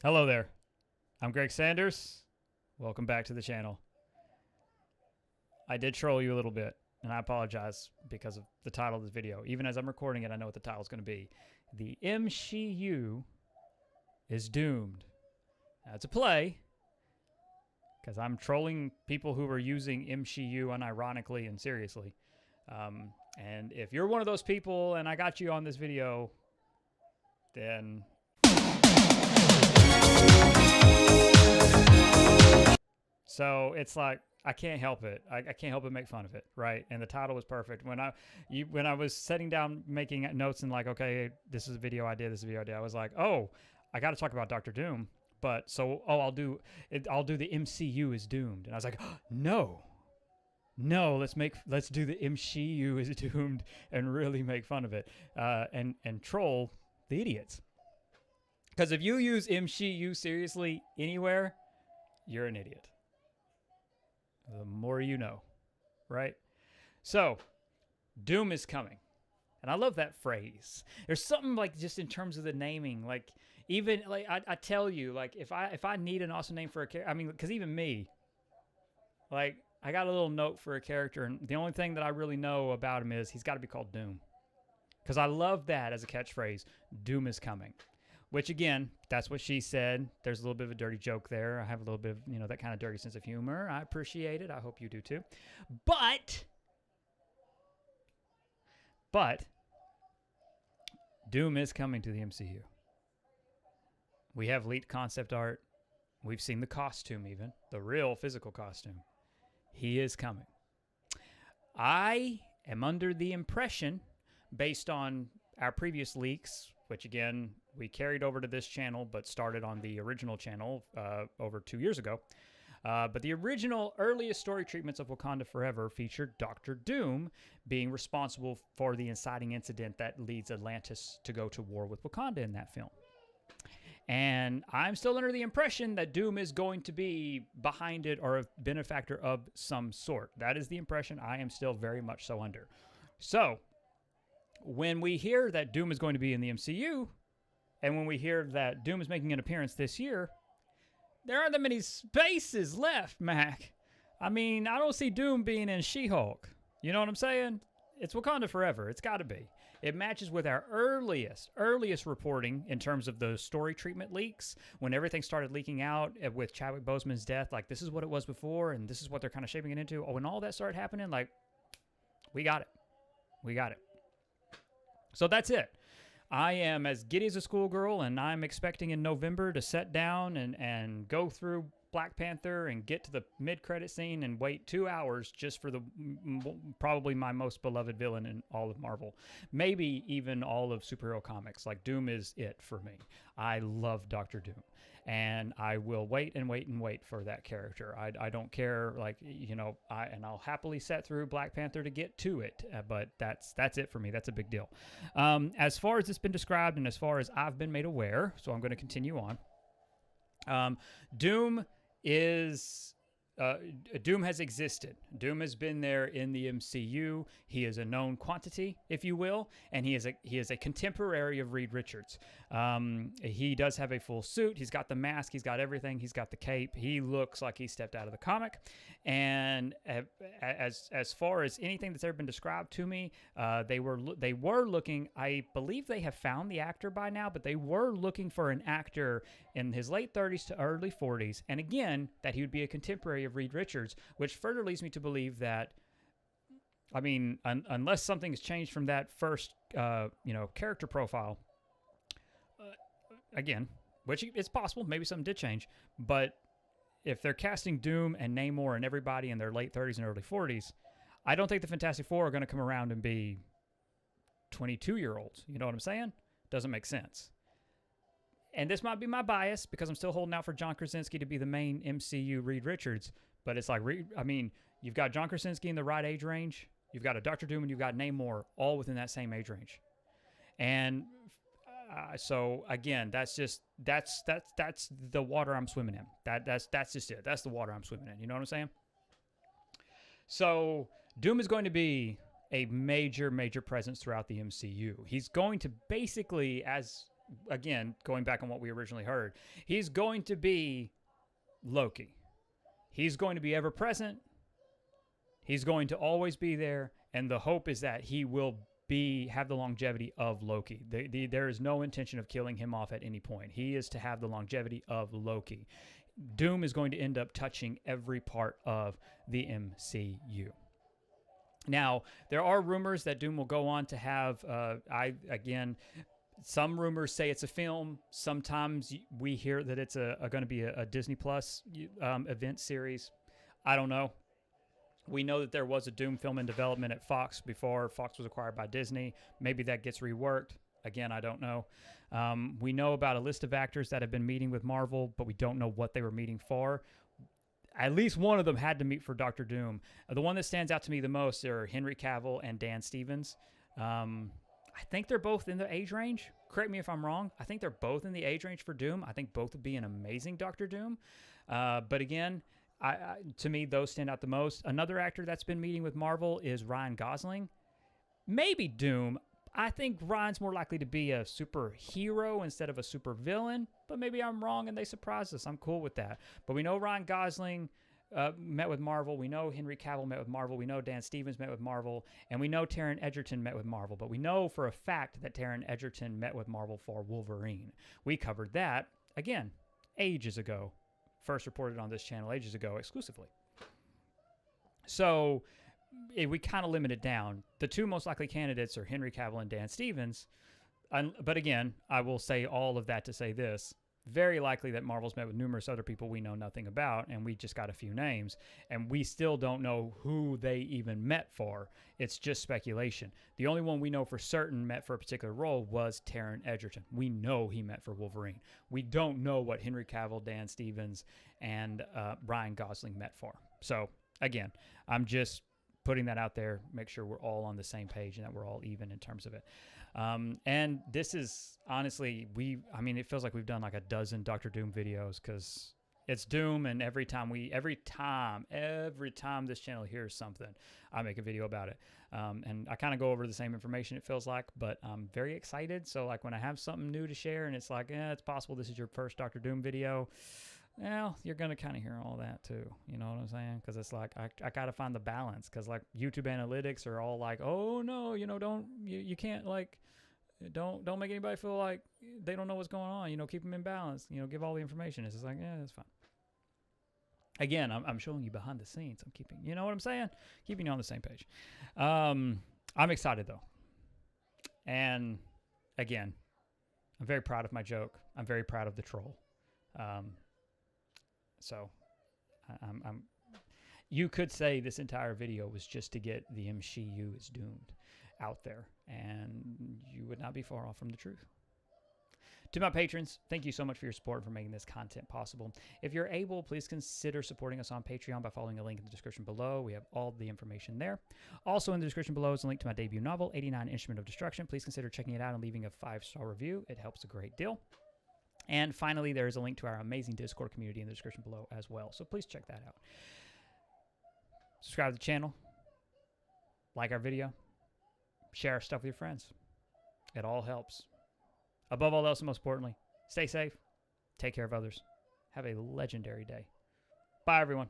Hello there. I'm Greg Sanders. Welcome back to the channel. I did troll you a little bit, and I apologize because of the title of this video. Even as I'm recording it, I know what the title is going to be. The MCU is doomed. Now, it's a play, because I'm trolling people who are using MCU unironically and seriously. And if you're one of those people and I got you on this video, then so it's like I can't help it. I can't help but make fun of it, right? And the title was perfect. When I was sitting down making notes and like, okay, this is a video I did. This is a video I did. I was like, oh, I got to talk about Doctor Doom. But so, I'll do it. I'll do the MCU is doomed. And I was like, oh, no, let's do the MCU is doomed and really make fun of it and troll the idiots. Because if you use MCU seriously anywhere, you're an idiot. The more you know, right? So, Doom is coming. And I love that phrase. There's something like just in terms of the naming, like even like I tell you, like if I need an awesome name for a character, I mean, because even me, like I got a little note for a character, and the only thing that I really know about him is he's got to be called Doom. Because I love that as a catchphrase. Doom is coming. Which, again, that's what she said. There's a little bit of a dirty joke there. I have a little bit of, that kind of dirty sense of humor. I appreciate it. I hope you do too. But Doom is coming to the MCU. We have leaked concept art. We've seen the costume even. The real physical costume. He is coming. I am under the impression, based on our previous leaks, which again, we carried over to this channel, but started on the original channel over 2 years ago. But the original earliest story treatments of Wakanda Forever featured Doctor Doom being responsible for the inciting incident that leads Atlantis to go to war with Wakanda in that film. And I'm still under the impression that Doom is going to be behind it or a benefactor of some sort. That is the impression I am still very much so under. So, when we hear that Doom is going to be in the MCU, and when we hear that Doom is making an appearance this year, there aren't that many spaces left, Mac. I mean, I don't see Doom being in She-Hulk. You know what I'm saying? It's Wakanda Forever. It's got to be. It matches with our earliest reporting in terms of the story treatment leaks. When everything started leaking out with Chadwick Boseman's death, like, this is what it was before, and this is what they're kind of shaping it into. Oh, when all that started happening, like, we got it. We got it. So that's it. I am as giddy as a schoolgirl, and I'm expecting in November to sit down and go through Black Panther and get to the mid-credit scene and wait 2 hours just for the probably my most beloved villain in all of Marvel. Maybe even all of superhero comics. Like, Doom is it for me. I love Doctor Doom. And I will wait and wait and wait for that character. I don't care, like, and I'll happily set through Black Panther to get to it. But that's it for me. That's a big deal. As far as it's been described and as far as I've been made aware, so I'm going to continue on. Doom has existed. Doom has been there in the MCU. He is a known quantity, if you will, and he is a contemporary of Reed Richards. He does have a full suit. He's got the mask. He's got everything. He's got the cape. He looks like he stepped out of the comic. And as far as anything that's ever been described to me, they were looking. I believe they have found the actor by now, but they were looking for an actor in his late 30s to early 40s, and again, that he would be a contemporary of Reed Richards, which further leads me to believe that, I mean, unless something has changed from that first, character profile, again, which it's possible, maybe something did change, but if they're casting Doom and Namor and everybody in their late 30s and early 40s, I don't think the Fantastic Four are going to come around and be 22-year-olds. You know what I'm saying? Doesn't make sense. And this might be my bias because I'm still holding out for John Krasinski to be the main MCU Reed Richards. But it's like, you've got John Krasinski in the right age range. You've got a Doctor Doom and you've got Namor all within that same age range. And so again, that's the water I'm swimming in. That's just it. That's the water I'm swimming in. You know what I'm saying? So Doom is going to be a major presence throughout the MCU. He's going to basically, as again, going back on what we originally heard, he's going to be Loki. He's going to be ever present. He's going to always be there. And the hope is that he will have the longevity of Loki. There is no intention of killing him off at any point. He is to have the longevity of Loki. Doom is going to end up touching every part of the MCU. Now, there are rumors that Doom will go on to have, some rumors say it's a film. Sometimes we hear that it's going to be a Disney Plus event series. I don't know. We know that there was a Doom film in development at Fox before Fox was acquired by Disney. Maybe that gets reworked. Again, I don't know. We know about a list of actors that have been meeting with Marvel, but we don't know what they were meeting for. At least one of them had to meet for Dr. Doom. The one that stands out to me the most are Henry Cavill and Dan Stevens. I think they're both in the age range. Correct me if I'm wrong. I think they're both in the age range for Doom. I think both would be an amazing Dr. Doom. But again, to me, those stand out the most. Another actor that's been meeting with Marvel is Ryan Gosling. Maybe Doom. I think Ryan's more likely to be a superhero instead of a supervillain, but maybe I'm wrong and they surprise us. I'm cool with that. But we know Ryan Gosling met with Marvel. We know Henry Cavill met with Marvel. We know Dan Stevens met with Marvel. And we know Taron Egerton met with Marvel. But we know for a fact that Taron Egerton met with Marvel for Wolverine. We covered that, again, ages ago. First reported on this channel ages ago exclusively. So we kind of limit it down. The two most likely candidates are Henry Cavill and Dan Stevens. But again, I will say all of that to say this. Very likely that Marvel's met with numerous other people we know nothing about, and we just got a few names, and we still don't know who they even met for. It's just speculation. The only one we know for certain met for a particular role was Taron Egerton. We know he met for Wolverine. We don't know what Henry Cavill, Dan Stevens, and Ryan Gosling met for. So, again, I'm just putting that out there, make sure we're all on the same page and that we're all even in terms of it. And this is honestly, it feels like we've done like a dozen Dr. Doom videos because it's Doom. And every time this channel hears something, I make a video about it. And I kind of go over the same information, it feels like, but I'm very excited. So like when I have something new to share and it's like, it's possible this is your first Dr. Doom video. Well, you're going to kind of hear all that too. You know what I'm saying? Because it's like, I got to find the balance. Because like YouTube analytics are all like, oh no, you can't like, don't make anybody feel like they don't know what's going on. Keep them in balance. Give all the information. It's just like, yeah, that's fine. Again, I'm showing you behind the scenes. I'm keeping, you know what I'm saying? Keeping you on the same page. I'm excited though. And again, I'm very proud of my joke. I'm very proud of the troll. So you could say this entire video was just to get the MCU is doomed out there, and you would not be far off from the truth. To my patrons, thank you so much for your support and for making this content possible. If you're able, please consider supporting us on Patreon by following the link in the description below. We have all the information there. Also in the description below is a link to my debut novel, 89 Instrument of Destruction. Please consider checking it out and leaving a 5-star review. It helps a great deal. And finally, there is a link to our amazing Discord community in the description below as well. So please check that out. Subscribe to the channel. Like our video. Share our stuff with your friends. It all helps. Above all else and most importantly, stay safe. Take care of others. Have a legendary day. Bye, everyone.